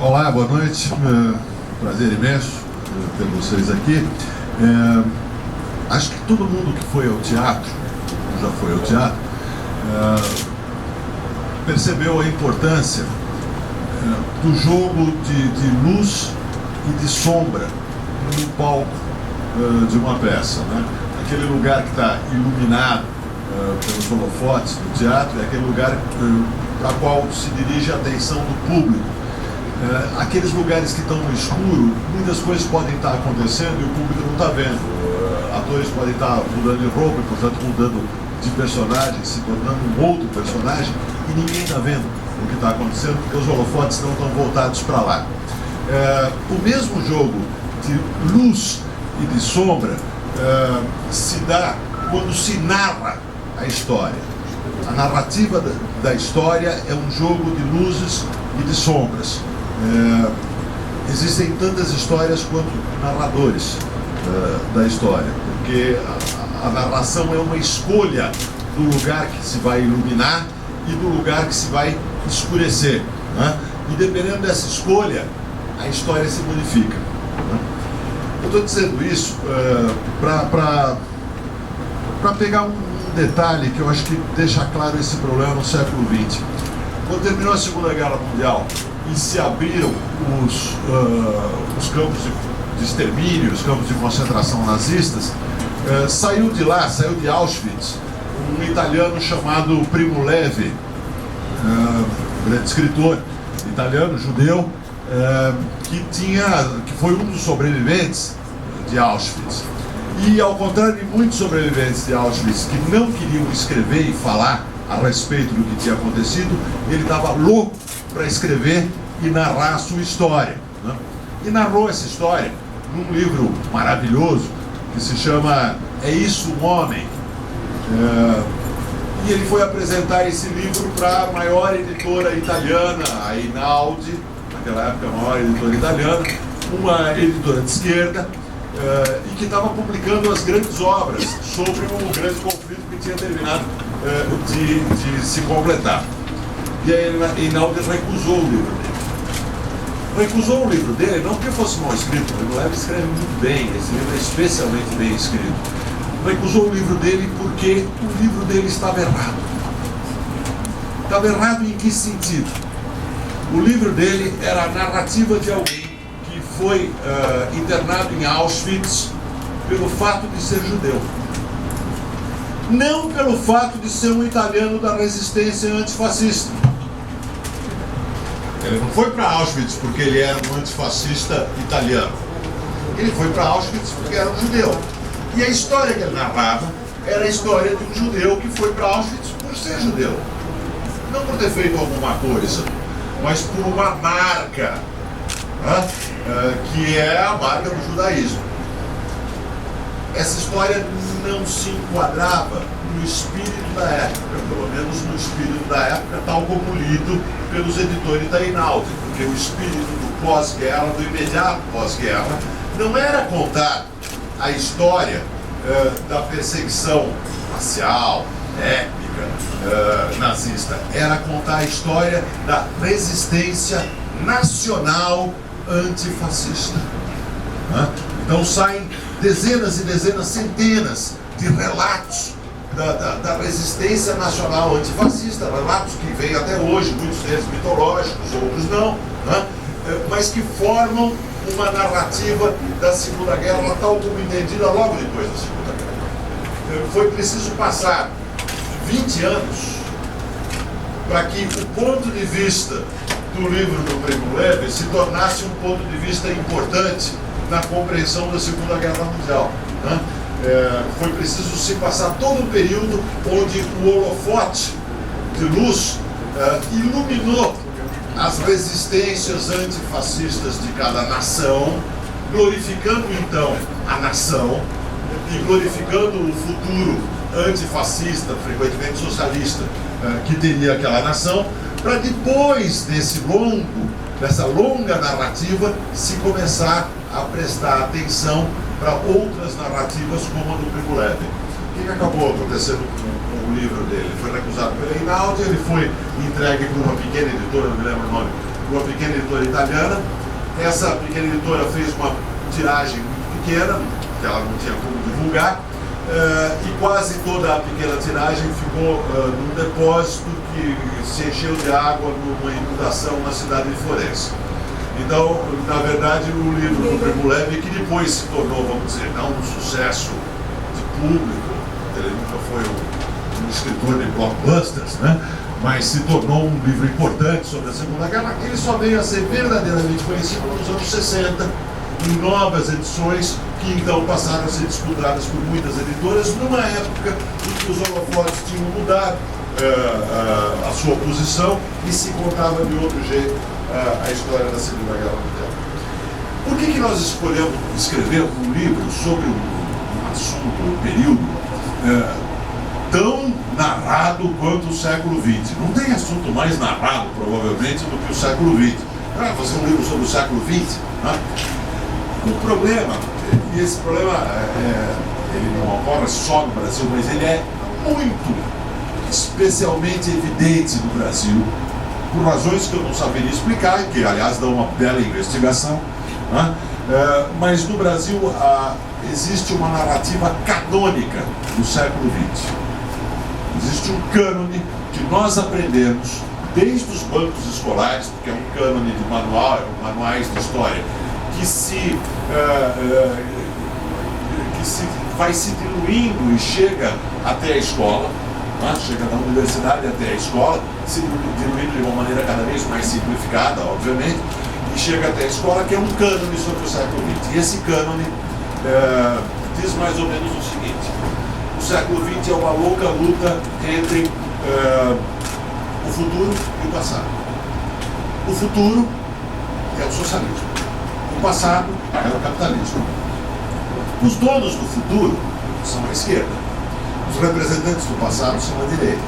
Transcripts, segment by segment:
Olá, boa noite. Prazer imenso ter vocês aqui. Acho que todo mundo que foi ao teatro, já foi ao teatro, percebeu a importância do jogo de luz e de sombra no palco de uma peça, né? Aquele lugar que está iluminado pelos holofotes do teatro é aquele lugar para o qual se dirige a atenção do público. Aqueles lugares que estão no escuro, muitas coisas podem estar acontecendo e o público não está vendo. Atores podem estar mudando de roupa e, portanto, mudando de personagem, se tornando um outro personagem, e ninguém está vendo o que está acontecendo, porque os holofotes não estão voltados para lá. O mesmo jogo de luz e de sombra se dá quando se narra a história. A narrativa da história é um jogo de luzes e de sombras. Existem tantas histórias quanto narradores da história, porque a narração é uma escolha do lugar que se vai iluminar e do lugar que se vai escurecer, né? E dependendo dessa escolha, a história se modifica, né? Eu estou dizendo isso para pegar um detalhe que eu acho que deixa claro esse problema no século XX. Quando terminou a Segunda Guerra Mundial e se abriram os campos de extermínio, os campos de concentração nazistas, saiu de lá, saiu de Auschwitz, um italiano chamado Primo Levi, grande escritor italiano, judeu, que foi um dos sobreviventes de Auschwitz. E ao contrário de muitos sobreviventes de Auschwitz que não queriam escrever e falar a respeito do que tinha acontecido, ele estava louco para escrever e narrar a sua história, né? E narrou essa história num livro maravilhoso que se chama É Isso um Homem? E ele foi apresentar esse livro para a maior editora italiana, a Einaudi, naquela época a maior editora italiana, uma editora de esquerda, e que estava publicando as grandes obras sobre um grande conflito que tinha terminado de se completar. E a Einaudi recusou o livro dele. Recusou o livro dele não porque fosse mal escrito, o Levi escreve muito bem, esse livro é especialmente bem escrito. Recusou o livro dele porque o livro dele estava errado. Estava errado em que sentido? O livro dele era a narrativa de alguém que foi internado em Auschwitz pelo fato de ser judeu. Não pelo fato de ser um italiano da resistência antifascista. Ele não foi para Auschwitz porque ele era um antifascista italiano. Ele foi para Auschwitz porque era um judeu. E a história que ele narrava era a história de um judeu que foi para Auschwitz por ser judeu. Não por ter feito alguma coisa, mas por uma marca, né? Que é a marca do judaísmo. Essa história não se enquadrava no espírito da época, pelo menos no espírito da época, tal como lido pelos editores da Einaudi, porque o espírito do pós-guerra, do imediato pós-guerra, não era contar a história da perseguição racial, étnica, nazista, era contar a história da resistência nacional antifascista, né? Então saem dezenas e dezenas, centenas de relatos da resistência nacional antifascista, relatos que vêm até hoje, muitos deles mitológicos, outros não, né? Mas que formam uma narrativa da Segunda Guerra, tal como entendida logo depois da Segunda Guerra. Foi preciso passar 20 anos para que o ponto de vista do livro do Primo Levi se tornasse um ponto de vista importante na compreensão da Segunda Guerra Mundial, né? Foi preciso se passar todo um período onde o holofote de luz iluminou as resistências antifascistas de cada nação, glorificando então a nação e glorificando o futuro antifascista, frequentemente socialista, que teria aquela nação, para depois dessa longa narrativa se começar a prestar atenção para outras narrativas como a do Primo Levi. O que acabou acontecendo com o livro dele? Ele foi recusado pela Einaudi, ele foi entregue por uma pequena editora, não me lembro o nome, uma pequena editora italiana. Essa pequena editora fez uma tiragem muito pequena, que ela não tinha como divulgar, e quase toda a pequena tiragem ficou num depósito que se encheu de água numa inundação na cidade de Florença. Então, na verdade, o livro do Primo Levi, que depois se tornou, vamos dizer, não um sucesso de público, ele nunca foi um escritor de blockbusters, né? Mas se tornou um livro importante sobre a Segunda Guerra. Ele só veio a ser verdadeiramente conhecido nos anos 60, em novas edições, que então passaram a ser disputadas por muitas editoras, numa época em que os holofotes tinham mudado a sua posição e se contava de outro jeito a história da Segunda Guerra Mundial. Por que nós escolhemos escrever um livro sobre um assunto, um período tão narrado quanto o século XX? Não tem assunto mais narrado, provavelmente, do que o século XX. Fazer um livro sobre o século XX, né? O problema, e esse problema ele não ocorre só no Brasil, mas ele é muito, especialmente evidente no Brasil, por razões que eu não saberia explicar, que aliás dão uma bela investigação, né? Mas no Brasil existe uma narrativa canônica do século XX. Existe um cânone que nós aprendemos desde os bancos escolares, porque é um cânone de manuais de história, que se vai se diluindo e chega até a escola, né? Chega da universidade até a escola, se diluindo de uma maneira cada vez mais simplificada, obviamente, e chega até a escola, que é um cânone sobre o século XX. E esse cânone diz mais ou menos o seguinte: o século XX é uma louca luta entre o futuro e o passado. O futuro é o socialismo. O passado é o capitalismo. Os donos do futuro são a esquerda. Os representantes do passado são a direita.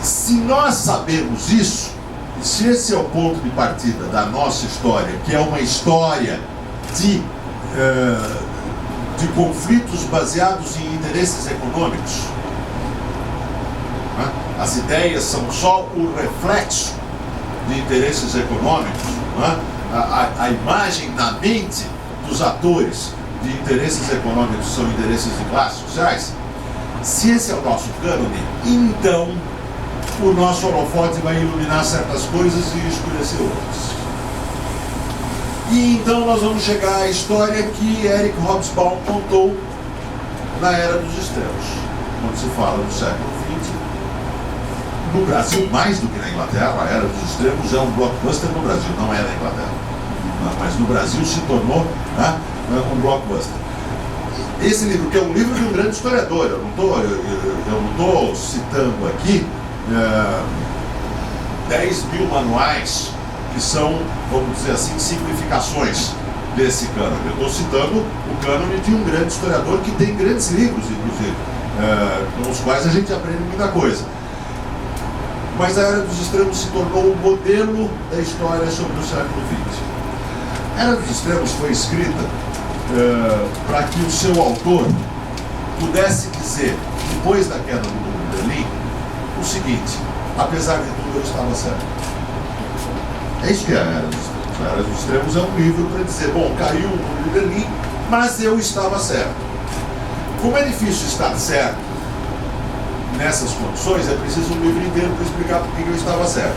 Se nós sabemos isso, e se esse é o ponto de partida da nossa história, que é uma história de conflitos baseados em interesses econômicos, né? As ideias são só o reflexo de interesses econômicos, né? A imagem na mente dos atores de interesses econômicos são interesses de classes sociais. Se esse é o nosso cânone, então o nosso holofote vai iluminar certas coisas e escurecer outras. E então nós vamos chegar à história que Eric Hobsbawm contou na Era dos Extremos, quando se fala do século XX. No Brasil, mais do que na Inglaterra, a Era dos Extremos é um blockbuster no Brasil, não é na Inglaterra. Mas no Brasil se tornou, né, um blockbuster. Esse livro, que é um livro de um grande historiador, eu não estou citando aqui 10 mil manuais que são, vamos dizer assim, simplificações desse cânone. Eu estou citando o cânone de um grande historiador que tem grandes livros, inclusive, com os quais a gente aprende muita coisa. Mas a Era dos Extremos se tornou o modelo da história sobre o século XX. A Era dos Extremos foi escrita para que o seu autor pudesse dizer, depois da queda do Muro de Berlim, o seguinte: apesar de tudo, eu estava certo. É isso que é a Era dos Extremos. A Era dos Extremos é um livro para dizer, bom, caiu o Muro de Berlim, mas eu estava certo. Como é difícil estar certo nessas condições, é preciso um livro inteiro para explicar por que eu estava certo.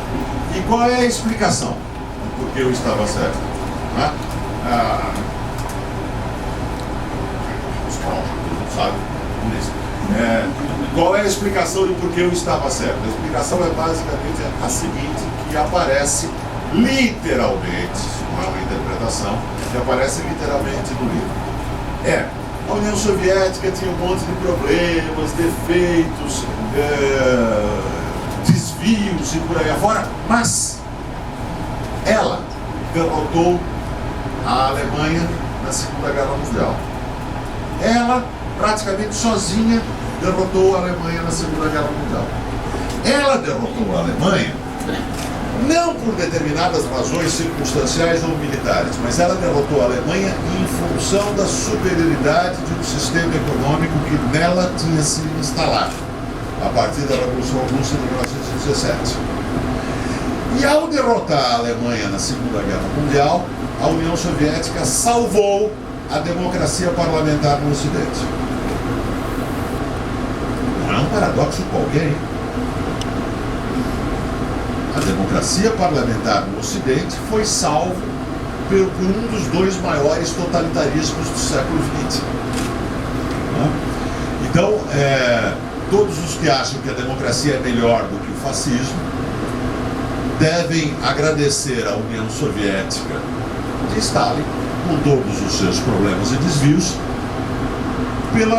E qual é a explicação do porquê eu estava certo? Né? Sabe? Qual é a explicação de por que eu estava certo? A explicação é basicamente a seguinte, que aparece literalmente, não é uma interpretação, que aparece literalmente no livro. A União Soviética tinha um monte de problemas, defeitos, desvios e por aí afora, mas ela derrotou a Alemanha na Segunda Guerra Mundial. Ela, praticamente sozinha, derrotou a Alemanha na Segunda Guerra Mundial. Ela derrotou a Alemanha não por determinadas razões circunstanciais ou militares, mas ela derrotou a Alemanha em função da superioridade de um sistema econômico que nela tinha sido instalado a partir da Revolução Russa de 1917. E ao derrotar a Alemanha na Segunda Guerra Mundial, a União Soviética salvou a democracia parlamentar no Ocidente. Não é um paradoxo qualquer, hein? A democracia parlamentar no Ocidente foi salvo por um dos dois maiores totalitarismos do século XX. Então, todos os que acham que a democracia é melhor do que o fascismo devem agradecer à União Soviética de Stalin, com todos os seus problemas e desvios, pelo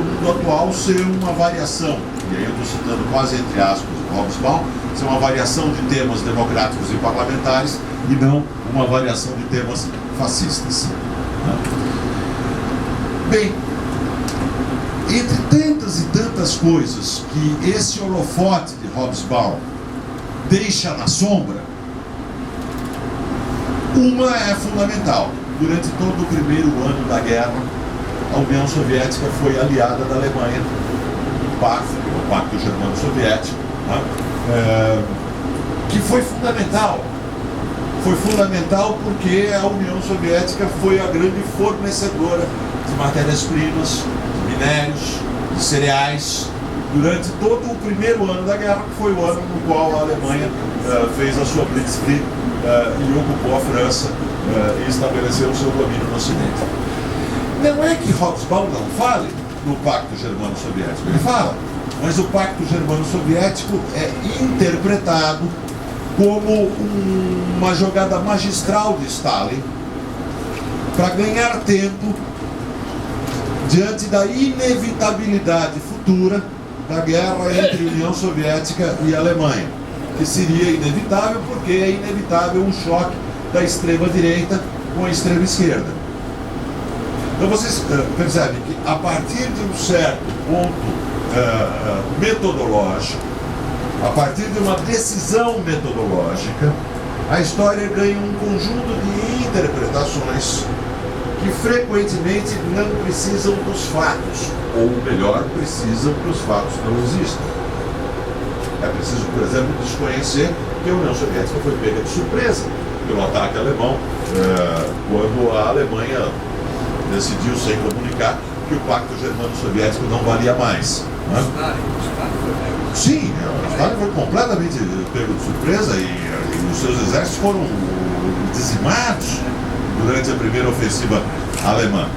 mundo atual ser uma variação, e aí eu estou citando quase entre aspas o Hobsbawm, ser uma variação de temas democráticos e parlamentares e não uma variação de temas fascistas. Bem, entre tantas e tantas coisas que esse holofote de Hobsbawm deixa na sombra, uma é fundamental. Durante todo o primeiro ano da guerra, a União Soviética foi aliada da Alemanha, o Pacto Germano-Soviético, que foi fundamental. Foi fundamental porque a União Soviética foi a grande fornecedora de matérias-primas, de minérios, de cereais, durante todo o primeiro ano da guerra, que foi o ano no qual a Alemanha fez a sua Blitzkrieg e ocupou a França e estabeleceu o seu domínio no Ocidente. Não é que Hobsbawm não fale no Pacto Germano-Soviético, ele fala, mas o Pacto Germano-Soviético é interpretado como uma jogada magistral de Stalin para ganhar tempo diante da inevitabilidade futura da guerra entre União Soviética e Alemanha, que seria inevitável porque é inevitável um choque da extrema-direita com a extrema-esquerda. Então vocês percebem que a partir de um certo ponto metodológico, a partir de uma decisão metodológica, a história ganha um conjunto de interpretações que frequentemente não precisam dos fatos, ou melhor, precisam que os fatos não existam. É preciso, por exemplo, desconhecer que a União Soviética foi pega de surpresa pelo ataque alemão, quando a Alemanha decidiu, sem comunicar, que o Pacto Germano-Soviético não valia mais. Sim, o Stalin foi completamente pego de surpresa e os seus exércitos foram dizimados durante a primeira ofensiva alemã.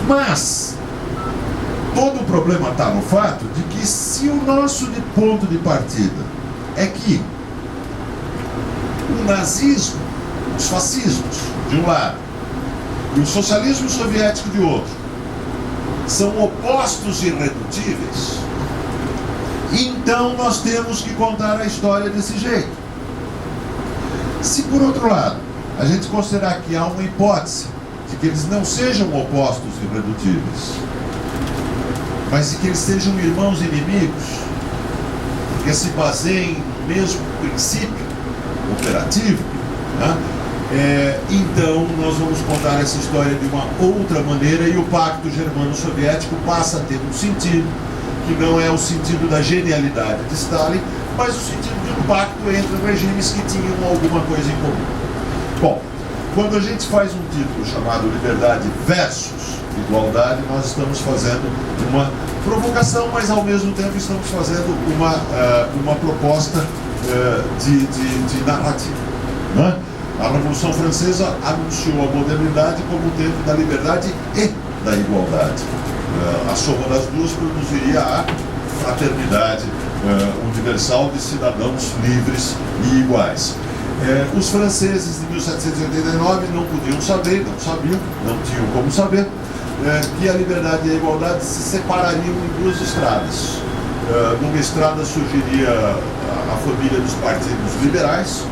Mas todo o problema está no fato de que se o nosso ponto de partida é que o nazismo, os fascismos de um lado e o socialismo soviético de outro são opostos irredutíveis, então nós temos que contar a história desse jeito. Se por outro lado a gente considerar que há uma hipótese de que eles não sejam opostos irredutíveis, mas de que eles sejam irmãos inimigos, que se baseiem no mesmo princípio operativo, então nós vamos contar essa história de uma outra maneira e o Pacto Germano-Soviético passa a ter um sentido que não é o sentido da genialidade de Stalin, mas o sentido de um pacto entre regimes que tinham alguma coisa em comum. Bom, quando a gente faz um título chamado Liberdade versus Igualdade, nós estamos fazendo uma provocação, mas ao mesmo tempo estamos fazendo uma proposta de narrativa. Não é? A Revolução Francesa anunciou a modernidade como o tempo da liberdade e da igualdade. A soma das duas produziria a fraternidade universal de cidadãos livres e iguais. Os franceses de 1789 não podiam saber, não sabiam, não tinham como saber, que a liberdade e a igualdade se separariam em duas estradas. Numa estrada surgiria a família dos partidos liberais,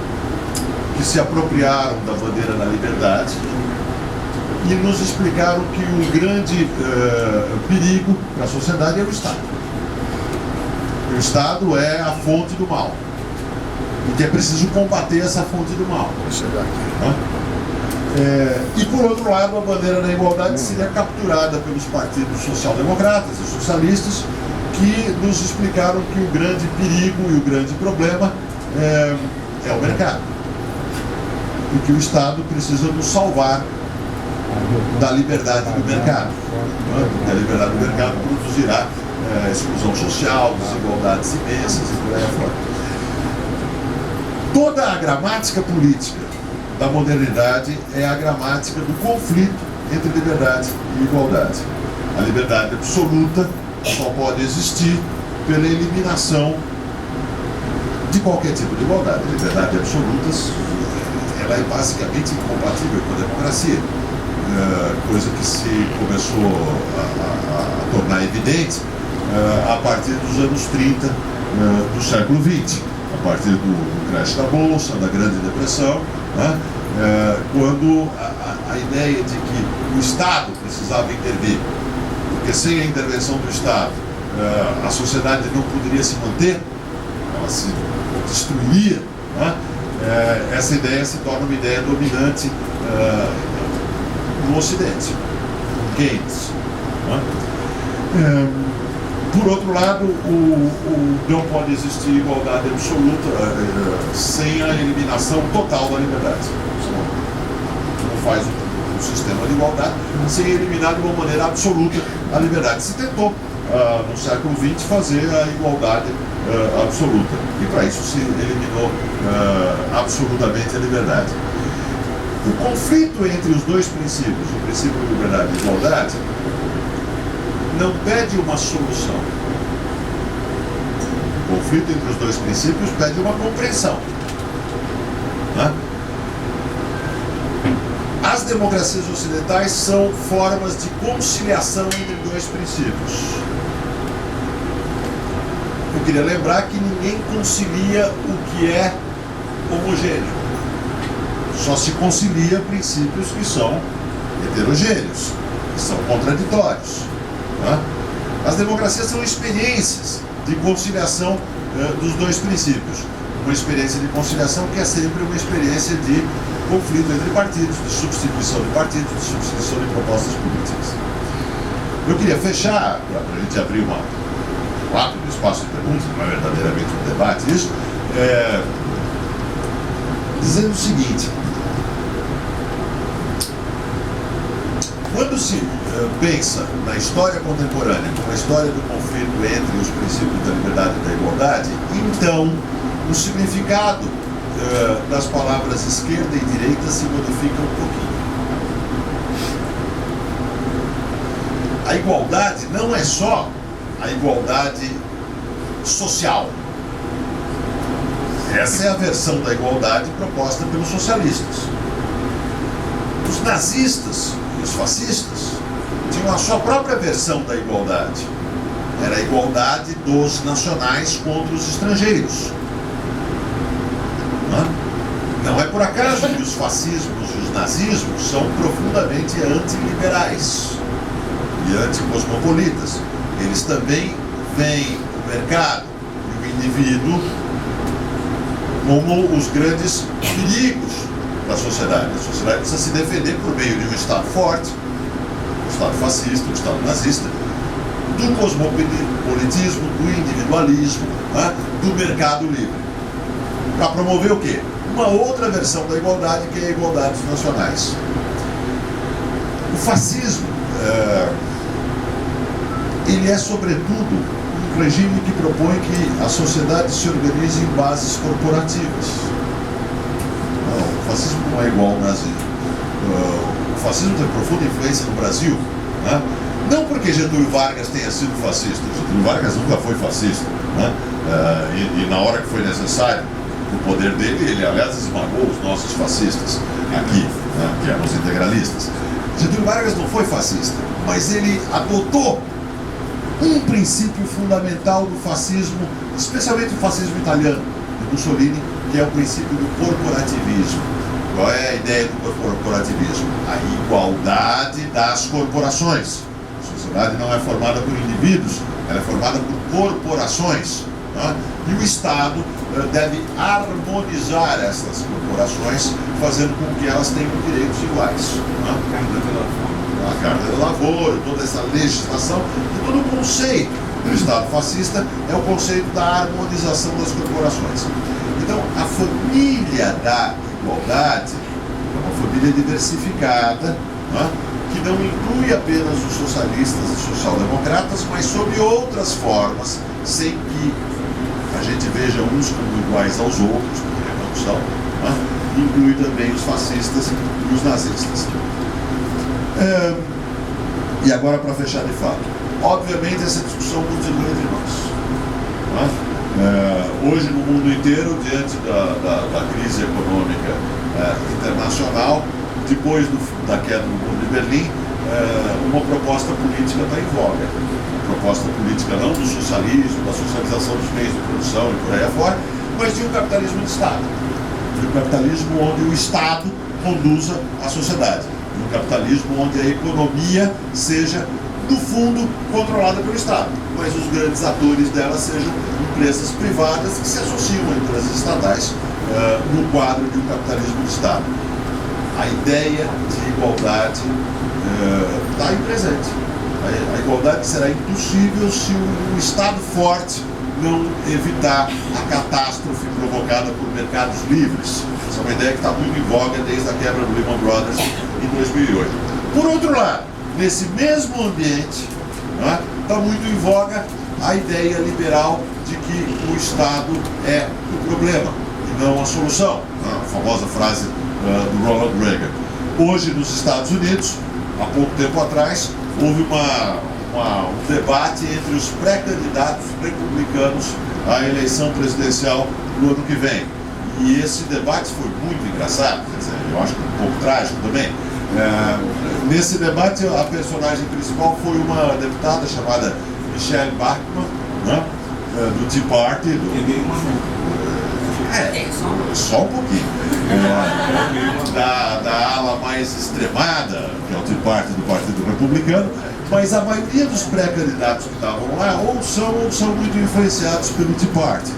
que se apropriaram da bandeira da liberdade e nos explicaram que o grande perigo para a sociedade é o Estado. O Estado é a fonte do mal e que é preciso combater essa fonte do mal. E por outro lado, a bandeira da igualdade seria capturada pelos partidos social-democratas e socialistas, que nos explicaram que o grande perigo e o grande problema é o mercado. Porque o Estado precisa nos salvar da liberdade do mercado. Porque a liberdade do mercado produzirá exclusão social, desigualdades imensas e por aí afora. Toda a gramática política da modernidade é a gramática do conflito entre liberdade e igualdade. A liberdade absoluta só pode existir pela eliminação de qualquer tipo de igualdade. A liberdade absoluta ela é basicamente incompatível com a democracia, coisa que se começou a tornar evidente a partir dos anos 30 do século XX, a partir do crash da Bolsa, da Grande Depressão, quando a ideia de que o Estado precisava intervir, porque sem a intervenção do Estado a sociedade não poderia se manter, ela se destruiria, essa ideia se torna uma ideia dominante no Ocidente, Keynes. Por outro lado, não pode existir igualdade absoluta sem a eliminação total da liberdade. Não faz um sistema de igualdade sem eliminar de uma maneira absoluta a liberdade. Se tentou, no século XX, fazer a igualdade absoluta. E para isso se eliminou absolutamente a liberdade. O conflito entre os dois princípios, o princípio de liberdade e de igualdade, não pede uma solução. O conflito entre os dois princípios pede uma compreensão. As democracias ocidentais são formas de conciliação entre dois princípios. Eu queria lembrar que ninguém concilia o que é homogêneo. Só se concilia princípios que são heterogêneos, que são contraditórios. As democracias são experiências de conciliação dos dois princípios. Uma experiência de conciliação que é sempre uma experiência de conflito entre partidos, de substituição de partidos, de substituição de propostas políticas. Eu queria fechar, para a gente abrir um rápido espaço de perguntas, não é verdadeiramente um debate isso, dizendo o seguinte: quando se pensa na história contemporânea como a história do conflito entre os princípios da liberdade e da igualdade, então o significado das palavras esquerda e direita se modifica um pouquinho. A igualdade não é só a igualdade social. Essa é a versão da igualdade proposta pelos socialistas. Os nazistas e os fascistas tinham a sua própria versão da igualdade. Era a igualdade dos nacionais contra os estrangeiros. Não é por acaso que os fascismos e os nazismos são profundamente antiliberais e anticosmopolitas. Eles também veem o mercado e o indivíduo como os grandes perigos da sociedade. A sociedade precisa se defender por meio de um Estado forte, um Estado fascista, um Estado nazista, do cosmopolitismo, do individualismo, do mercado livre. Para promover o quê? Uma outra versão da igualdade, que é a igualdade dos nacionais. O fascismo, ele é, sobretudo, um regime que propõe que a sociedade se organize em bases corporativas. Não, o fascismo não é igual ao nazismo. O fascismo tem profunda influência no Brasil, não porque Getúlio Vargas tenha sido fascista. Getúlio Vargas nunca foi fascista, e na hora que foi necessário o poder dele, ele aliás esmagou os nossos fascistas aqui, que eram os integralistas. Getúlio Vargas não foi fascista, mas ele adotou um princípio fundamental do fascismo, especialmente o fascismo italiano, de Mussolini, que é o princípio do corporativismo. Qual é a ideia do corporativismo? A igualdade das corporações. A sociedade não é formada por indivíduos, ela é formada por corporações. E o Estado deve harmonizar essas corporações, fazendo com que elas tenham direitos iguais. A Carta do Lavoro, toda essa legislação, e todo o conceito do Estado fascista é o conceito da harmonização das corporações. Então, a família da igualdade é uma família diversificada, né, que não inclui apenas os socialistas e social-democratas, mas sob outras formas, sem que a gente veja uns como iguais aos outros, porque não são, né, inclui também os fascistas e os nazistas. E agora, para fechar de fato, obviamente essa discussão continua entre nós. Né? Hoje, no mundo inteiro, diante da crise econômica internacional, depois da queda do muro de Berlim, uma proposta política está em voga. Uma proposta política não do socialismo, da socialização dos meios de produção e por aí afora, mas de um capitalismo de Estado. De um capitalismo onde o Estado conduza a sociedade. De um capitalismo onde a economia seja, no fundo, controlada pelo Estado, mas os grandes atores dela sejam empresas privadas que se associam a empresas estatais no quadro de um capitalismo de Estado. A ideia de igualdade está aí presente. A igualdade será impossível se o Estado forte não evitar a catástrofe provocada por mercados livres. Essa é uma ideia que está muito em voga desde a quebra do Lehman Brothers em 2008. Por outro lado, nesse mesmo ambiente, está muito em voga a ideia liberal de que o Estado é o problema e não a solução. A famosa frase do Ronald Reagan. Hoje, nos Estados Unidos, há pouco tempo atrás, houve um debate entre os pré-candidatos republicanos à eleição presidencial do ano que vem. E esse debate foi muito engraçado, quer dizer, eu acho que um pouco trágico também. Nesse debate, a personagem principal foi uma deputada chamada Michelle Bachmann, né, do Tea Party. Só um pouquinho. Da ala mais extremada, que é o Tea Party do Partido Republicano, mas a maioria dos pré-candidatos que estavam lá ou são muito influenciados pelo Tea Party.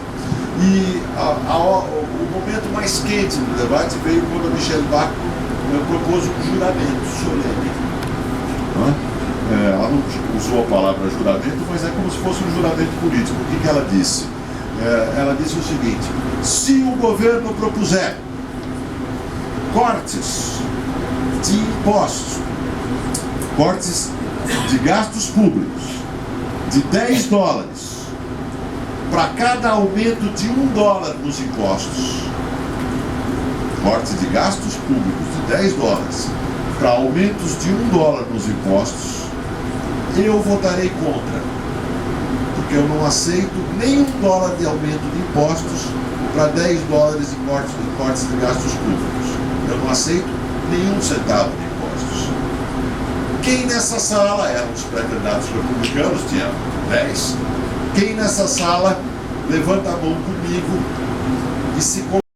E o momento mais quente do debate veio quando a Michelle Bachmann propôs um juramento solene. Ela não usou a palavra juramento, mas é como se fosse um juramento político. O que ela disse? Ela disse o seguinte: se o governo propuser cortes de impostos, cortes de gastos públicos de $10 para cada aumento de $1 nos impostos, corte de gastos públicos de $10 para aumentos de $1 nos impostos, eu votarei contra, porque eu não aceito nem $1 de aumento de impostos para $10 em cortes de gastos públicos. Eu não aceito nenhum centavo de impostos. Quem nessa sala, eram os pré-candidatos republicanos, tinha 10, quem nessa sala levanta a mão comigo e se